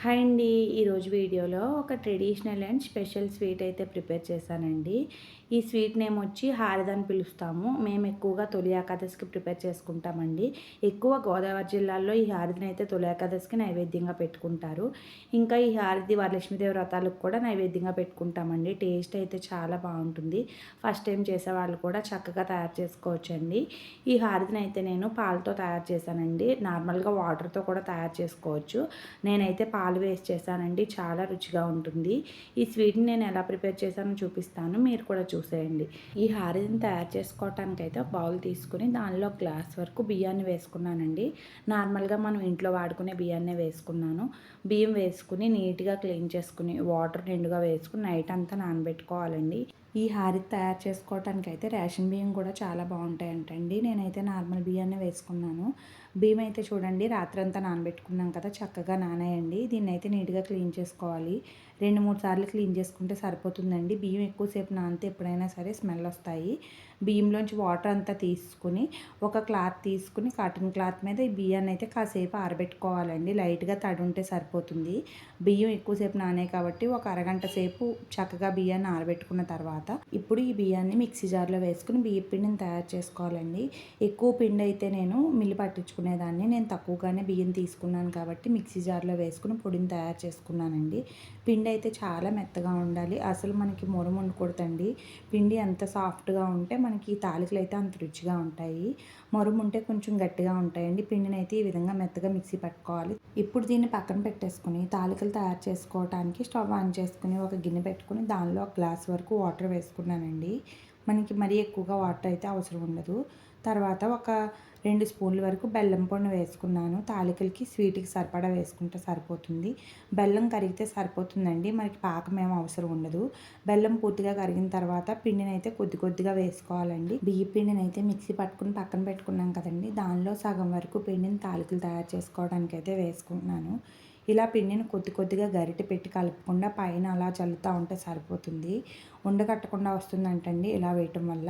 Hi అండి. ఈరోజు వీడియోలో ఒక ట్రెడిషనల్ అండ్ స్పెషల్ స్వీట్ అయితే ప్రిపేర్ చేశానండి. ఈ స్వీట్ నేమ్ వచ్చి హారద అని పిలుస్తాము. మేము ఎక్కువగా తొలి ఏకాదశికి ప్రిపేర్ చేసుకుంటామండి. ఎక్కువ గోదావరి జిల్లాలో ఈ హారతిని అయితే తొలి ఏకాదశికి నైవేద్యంగా పెట్టుకుంటారు. ఇంకా ఈ హారతి వరలక్ష్మీదేవి వ్రతాలకు కూడా నైవేద్యంగా పెట్టుకుంటామండి. టేస్ట్ అయితే చాలా బాగుంటుంది. ఫస్ట్ టైం చేసేవాళ్ళు కూడా చక్కగా తయారు చేసుకోవచ్చండి. ఈ హారతిని అయితే నేను పాలతో తయారు చేశానండి. నార్మల్గా వాటర్తో కూడా తయారు చేసుకోవచ్చు. నేనైతే పాలు వేస్ట్ చేశానండి. చాలా రుచిగా ఉంటుంది. ఈ స్వీట్ని నేను ఎలా ప్రిపేర్ చేశానో చూపిస్తాను, మీరు కూడా చూసేయండి. ఈ హారతిని తయారు చేసుకోవటానికి అయితే ఒక బౌల్ తీసుకుని దానిలో గ్లాస్ వరకు బియ్యాన్ని వేసుకున్నానండి. నార్మల్గా మనం ఇంట్లో వాడుకునే బియ్యాన్నే వేసుకున్నాను. బియ్యం వేసుకుని నీట్గా క్లీన్ చేసుకుని వాటర్ నిండుగా వేసుకుని నైట్ అంతా నానబెట్టుకోవాలండి. ఈ హారతి తయారు చేసుకోవటానికి అయితే రేషన్ బియ్యం కూడా చాలా బాగుంటాయంటండి. నేనైతే నార్మల్ బియ్యాన్ని వేసుకున్నాను. బియ్యం అయితే చూడండి రాత్రంతా నానబెట్టుకున్నాం కదా, చక్కగా నానేయండి. దీన్ని అయితే నీట్గా క్లీన్ చేసుకోవాలి. 2-3 సార్లు క్లీన్ చేసుకుంటే సరిపోతుందండి. బియ్యం ఎక్కువసేపు నానితే ఎప్పుడైనా సరే స్మెల్ వస్తాయి. బియ్యంలోంచి వాటర్ అంతా తీసుకుని ఒక క్లాత్ తీసుకుని కాటన్ క్లాత్ మీద ఈ బియ్యాన్ని అయితే కాసేపు ఆరబెట్టుకోవాలండి. లైట్గా తడి ఉంటే సరిపోతుంది. బియ్యం ఎక్కువసేపు నానే కాబట్టి ఒక అరగంట సేపు చక్కగా బియ్యాన్ని ఆరబెట్టుకున్న తర్వాత ఇప్పుడు ఈ బియ్యాన్ని మిక్సీ జార్లో వేసుకుని బియ్య పిండిని తయారు చేసుకోవాలండి. ఎక్కువ పిండి అయితే నేను మిల్లి పట్టించుకునేదాన్ని. నేను తక్కువగానే బియ్యం తీసుకున్నాను కాబట్టి మిక్సీ జార్లో వేసుకుని పొడిని తయారు చేసుకున్నానండి. పిండి అయితే చాలా మెత్తగా ఉండాలి. అసలు మనకి మురం ఉండకూడదండి. పిండి ఎంత సాఫ్ట్గా ఉంటే మనకి తాలికలు అయితే అంత రుచిగా ఉంటాయి. మురం ఉంటే కొంచెం గట్టిగా ఉంటాయండి. పిండిని అయితే ఈ విధంగా మెత్తగా మిక్సీ పట్టుకోవాలి. ఇప్పుడు దీన్ని పక్కన పెట్టేసుకుని తాలికలు తయారు చేసుకోవడానికి స్టవ్ ఆన్ చేసుకుని ఒక గిన్నె పెట్టుకుని దానిలో ఒక గ్లాస్ వరకు వాటర్ వేసుకున్నానండి. మనకి మరీ ఎక్కువగా వాటర్ అయితే అవసరం ఉండదు. తర్వాత ఒక 2 స్పూన్ల వరకు బెల్లం పొడిని వేసుకున్నాను. తాలికలకి స్వీట్కి సరిపడా వేసుకుంటే సరిపోతుంది. బెల్లం కరిగితే సరిపోతుందండి. మనకి పాకం ఏం అవసరం ఉండదు. బెల్లం పూర్తిగా కరిగిన తర్వాత పిండిని అయితే కొద్ది కొద్దిగా వేసుకోవాలండి. బియ్య పిండిని అయితే మిక్సీ పట్టుకుని పక్కన పెట్టుకున్నాం కదండి, దానిలో సగం వరకు పిండిని తాలికలు తయారు చేసుకోవడానికి అయితే వేసుకుంటున్నాను. ఇలా పిండిని కొద్ది కొద్దిగా గరిటె పెట్టి కలపకుండా పైన అలా చల్లుతూ ఉంటే సరిపోతుంది. ఉండకట్టకుండా వస్తుందంటండి ఇలా వేయటం వల్ల.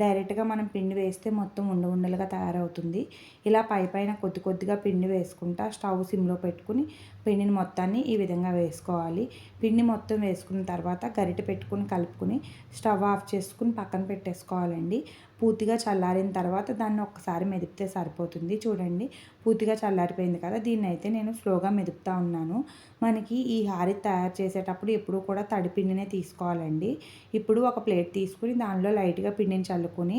డైరెక్ట్గా మనం పిండి వేస్తే మొత్తం ఉండలుగా తయారవుతుంది. ఇలా పైన కొద్ది కొద్దిగా పిండి వేసుకుంటా స్టవ్ సిమ్లో పెట్టుకుని పిండిని మొత్తాన్ని ఈ విధంగా వేసుకోవాలి. పిండి మొత్తం వేసుకున్న తర్వాత గరిటె పెట్టుకుని కలుపుకుని స్టవ్ ఆఫ్ చేసుకుని పక్కన పెట్టేసుకోవాలండి. పూర్తిగా చల్లారిన తర్వాత దాన్ని ఒక్కసారి మెదిపితే సరిపోతుంది. చూడండి పూర్తిగా చల్లారిపోయింది కదా, దీన్ని అయితే నేను స్లోగా మెదుపుతా ఉన్నాను. మనకి ఈ హారతి తయారు చేసేటప్పుడు ఎప్పుడు కూడా తడి పిండినే తీసుకోవాలండి. ఇప్పుడు ఒక ప్లేట్ తీసుకుని దానిలో లైట్గా పిండిని చల్లుకొని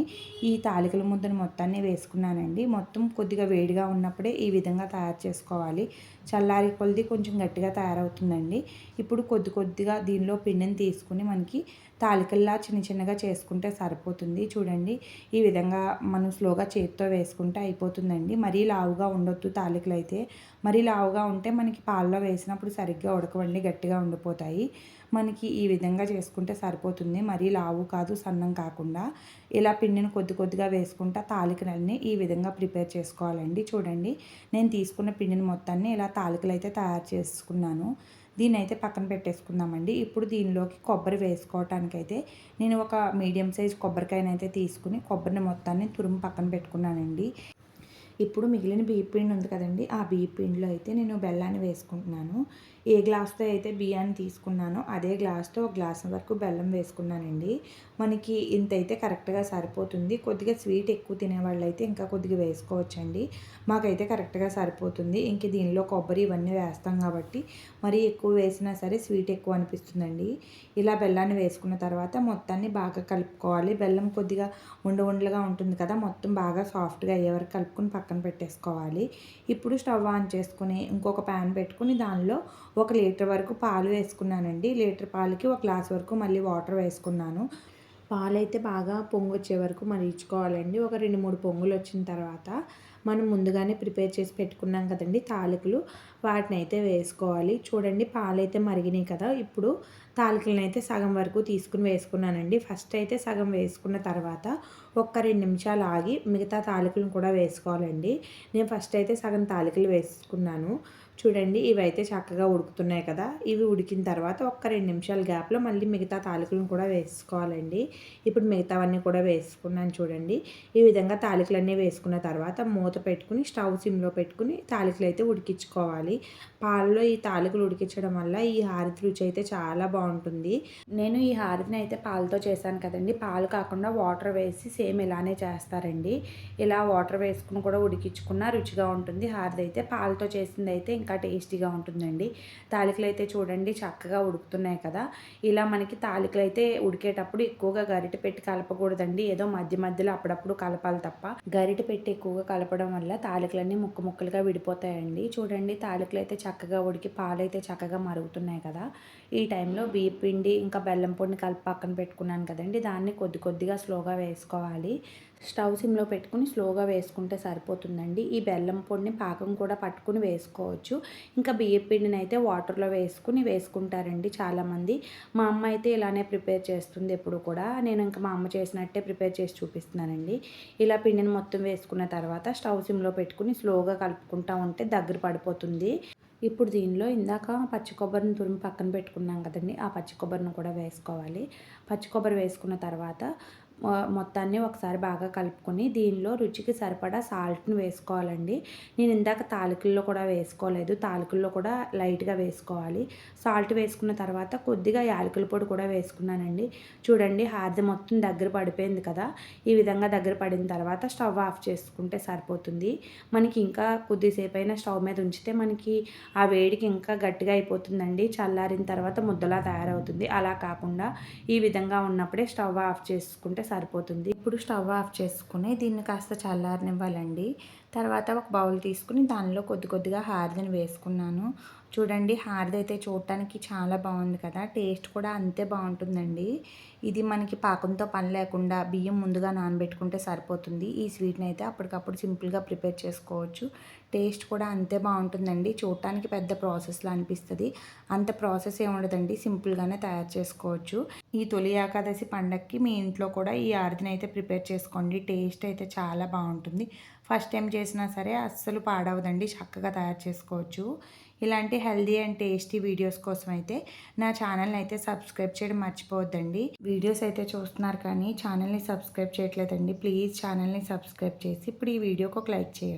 ఈ తాలికల ముద్దను మొత్తాన్ని వేసుకున్నానండి. మొత్తం కొద్దిగా వేడిగా ఉన్నప్పుడే ఈ విధంగా తయారు చేసుకోవాలి. చల్లారి కొలిది కొంచెం గట్టిగా తయారవుతుందండి. ఇప్పుడు కొద్ది కొద్దిగా దీనిలో పిండిని తీసుకుని మనకి తాలికల్లా చిన్నగా చేసుకుంటే సరిపోతుంది. చూడండి ఈ విధంగా మనం స్లోగా చేతితో వేసుకుంటే అయిపోతుందండి. మరీ లావుగా ఉండొద్దు తాలికలు అయితే. మరీ లావుగా ఉంటే మనకి పాలలో వేసినప్పుడు సరిగ్గా ఉడకవండి, గట్టిగా ఉండిపోతాయి. మనకి ఈ విధంగా చేసుకుంటే సరిపోతుంది. మరీ లావు కాదు, సన్నం కాకుండా. ఇలా పిండిని కొద్ది కొద్దిగా వేసుకుంటా తాలికలన్నీ ఈ విధంగా ప్రిపేర్ చేసుకోవాలండి. చూడండి నేను తీసుకున్న పిండిని మొత్తాన్ని ఇలా తాలికలు అయితే తయారు చేసుకున్నాను. దీన్ని అయితే పక్కన పెట్టేసుకుందామండి. ఇప్పుడు దీనిలోకి కొబ్బరి వేసుకోవటానికైతే నేను ఒక మీడియం సైజ్ కొబ్బరికాయనైతే తీసుకుని కొబ్బరిని మొత్తాన్ని తురుము పక్కన పెట్టుకున్నానండి. ఇప్పుడు మిగిలిన బియ్యం పిండి ఉంది కదండి, ఆ బియ్యం పిండిలో అయితే నేను బెల్లాన్ని వేసుకుంటున్నాను. ఏ గ్లాస్తో అయితే బియ్యాన్ని తీసుకున్నానో అదే గ్లాస్తో ఒక గ్లాస్ వరకు బెల్లం వేసుకున్నానండి. మనకి ఇంత అయితే కరెక్ట్గా సరిపోతుంది. కొద్దిగా స్వీట్ ఎక్కువ తినేవాళ్ళు అయితే ఇంకా కొద్దిగా వేసుకోవచ్చండి. మాకైతే కరెక్ట్గా సరిపోతుంది. ఇంక దీనిలో కొబ్బరి ఇవన్నీ వేస్తాం కాబట్టి మరీ ఎక్కువ వేసినా సరే స్వీట్ ఎక్కువ అనిపిస్తుందండి. ఇలా బెల్లాన్ని వేసుకున్న తర్వాత మొత్తాన్ని బాగా కలుపుకోవాలి. బెల్లం కొద్దిగా ఉండలుగా ఉంటుంది కదా, మొత్తం బాగా సాఫ్ట్గా అయ్యే వరకు కలుపుకొని పక్కన పెట్టేసుకోవాలి. ఇప్పుడు స్టవ్ ఆన్ చేసుకుని ఇంకొక ప్యాన్ పెట్టుకుని దానిలో 1 లీటర్ వరకు పాలు వేసుకున్నానండి. లీటర్ పాలకి 1 గ్లాస్ వరకు మళ్ళీ వాటర్ వేసుకున్నాను. పాలైతే బాగా పొంగొచ్చే వరకు మరిగించుకోవాలండి. ఒక 2-3 పొంగులు వచ్చిన తర్వాత మనం ముందుగానే ప్రిపేర్ చేసి పెట్టుకున్నాం కదండి తాలికలు, వాటిని అయితే వేసుకోవాలి. చూడండి పాలైతే మరిగినాయి కదా, ఇప్పుడు తాలికలను అయితే సగం వరకు తీసుకుని వేసుకున్నానండి. ఫస్ట్ అయితే సగం వేసుకున్న తర్వాత ఒక్క 2 నిమిషాలు ఆగి మిగతా తాలికలను కూడా వేసుకోవాలండి. నేను ఫస్ట్ అయితే సగం తాలికలు వేసుకున్నాను. చూడండి ఇవైతే చక్కగా ఉడుకుతున్నాయి కదా, ఇవి ఉడికిన తర్వాత ఒక్క 2 నిమిషాల గ్యాప్లో మళ్ళీ మిగతా తాలికలను కూడా వేసుకోవాలండి. ఇప్పుడు మిగతావన్నీ కూడా వేసుకున్నాను చూడండి. ఈ విధంగా తాలికలన్నీ వేసుకున్న తర్వాత మూత పెట్టుకుని స్టవ్ సిమ్లో పెట్టుకుని తాలికలు అయితే ఉడికించుకోవాలి. పాలలో ఈ తాలికలు ఉడికించడం వల్ల ఈ హారతి రుచి అయితే చాలా బాగుంటుంది. నేను ఈ హారతిని అయితే పాలతో చేశాను కదండి, పాలు కాకుండా వాటర్ వేసి సేమ్ ఇలానే చేస్తారండి. ఇలా వాటర్ వేసుకుని కూడా ఉడికించుకున్న రుచిగా ఉంటుంది. హారతి అయితే పాలతో చేసింది అయితే ఇంకా టేస్టీగా ఉంటుందండి. తాలికలు అయితే చూడండి చక్కగా ఉడుకుతున్నాయి కదా, ఇలా మనకి తాలికలు అయితే ఉడికేటప్పుడు ఎక్కువగా గరిటె పెట్టి కలపకూడదండి. ఏదో మధ్య మధ్యలో అప్పుడప్పుడు కలపాలి తప్ప గరిటె పెట్టి ఎక్కువగా కలపడం వల్ల తాలికలన్నీ ముక్కలుగా విడిపోతాయండి. చూడండి తాలికలు అయితే చక్కగా ఉడికి పాలు అయితే చక్కగా మరుగుతున్నాయి కదా, ఈ టైంలో బియ్యం పిండి ఇంకా బెల్లం పొడిని కలిపి పక్కన పెట్టుకున్నాను కదండి, దాన్ని కొద్దిగా స్లోగా వేసుకోవాలి. స్టవ్ సిమ్లో పెట్టుకుని స్లోగా వేసుకుంటే సరిపోతుందండి. ఈ బెల్లం పొడిని పాకం కూడా పట్టుకుని వేసుకోవచ్చు. ఇంకా బియ్యం పిండిని అయితే వాటర్లో వేసుకుంటారండి చాలామంది. మా అమ్మ అయితే ఇలానే ప్రిపేర్ చేస్తుంది ఎప్పుడు కూడా. నేను ఇంకా మా అమ్మ చేసినట్టే ప్రిపేర్ చేసి చూపిస్తున్నానండి. ఇలా పిండిని మొత్తం వేసుకున్న తర్వాత స్టవ్ సిమ్లో పెట్టుకుని స్లోగా కలుపుకుంటూ ఉంటే దగ్గర పడిపోతుంది. ఇప్పుడు దీనిలో ఇందాక పచ్చి కొబ్బరిని తురిమి పక్కన పెట్టుకున్నాం కదండి, ఆ పచ్చి కొబ్బరిని కూడా వేసుకోవాలి. పచ్చి కొబ్బరి వేసుకున్న తర్వాత మొత్తాన్ని ఒకసారి బాగా కలుపుకొని దీనిలో రుచికి సరిపడా సాల్ట్ని వేసుకోవాలండి. నేను ఇందాక తాలికల్లో కూడా వేసుకోలేదు, తాలికల్లో కూడా లైట్గా వేసుకోవాలి. సాల్ట్ వేసుకున్న తర్వాత కొద్దిగా యాలకుల పొడి కూడా వేసుకున్నానండి. చూడండి హారతి మొత్తం దగ్గర పడిపోయింది కదా, ఈ విధంగా దగ్గర పడిన తర్వాత స్టవ్ ఆఫ్ చేసుకుంటే సరిపోతుంది. మనకి ఇంకా కొద్దిసేపు అయినా స్టవ్ మీద ఉంచితే మనకి ఆ వేడికి ఇంకా గట్టిగా అయిపోతుందండి. చల్లారిన తర్వాత ముద్దలా తయారవుతుంది. అలా కాకుండా ఈ విధంగా ఉన్నప్పుడే స్టవ్ ఆఫ్ చేసుకుంటే సరిపోతుంది. ఇప్పుడు స్టవ్ ఆఫ్ చేసుకుని దీన్ని కాస్త చల్లారనివ్వాలండి. తర్వాత ఒక బౌల్ తీసుకుని దానిలో కొద్దిగా హారతిని వేసుకున్నాను. చూడండి హారతి అయితే చూడటానికి చాలా బాగుంది కదా, టేస్ట్ కూడా అంతే బాగుంటుందండి. ఇది మనకి పాకంతో పని లేకుండా బియ్యం ముందుగా నానబెట్టుకుంటే సరిపోతుంది. ఈ స్వీట్ని అయితే అప్పటికప్పుడు సింపుల్గా ప్రిపేర్ చేసుకోవచ్చు. టేస్ట్ కూడా అంతే బాగుంటుందండి. చూడటానికి పెద్ద ప్రాసెస్లా అనిపిస్తుంది, అంత ప్రాసెస్ ఏముండదండి, సింపుల్గానే తయారు చేసుకోవచ్చు. ఈ తొలి ఏకాదశి పండగకి మీ ఇంట్లో కూడా ఈ హారతిని అయితే ప్రిపేర్ చేసుకోండి. టేస్ట్ అయితే చాలా బాగుంటుంది. ఫస్ట్ టైం చేసినా సరే అస్సలు పాడవదండి, చక్కగా తయారు చేసుకోవచ్చు. ఇలాంటి హెల్దీ అండ్ టేస్టీ వీడియోస్ కోసం అయితే నా ఛానల్ని అయితే సబ్స్క్రైబ్ చేయడం మర్చిపోవద్దండి. వీడియోస్ అయితే చూస్తున్నారు కానీ ఛానల్ని సబ్స్క్రైబ్ చేయట్లేదండి. ప్లీజ్ ఛానల్ని సబ్స్క్రైబ్ చేసి ఇప్పుడు ఈ వీడియోకి ఒక లైక్ చేయండి.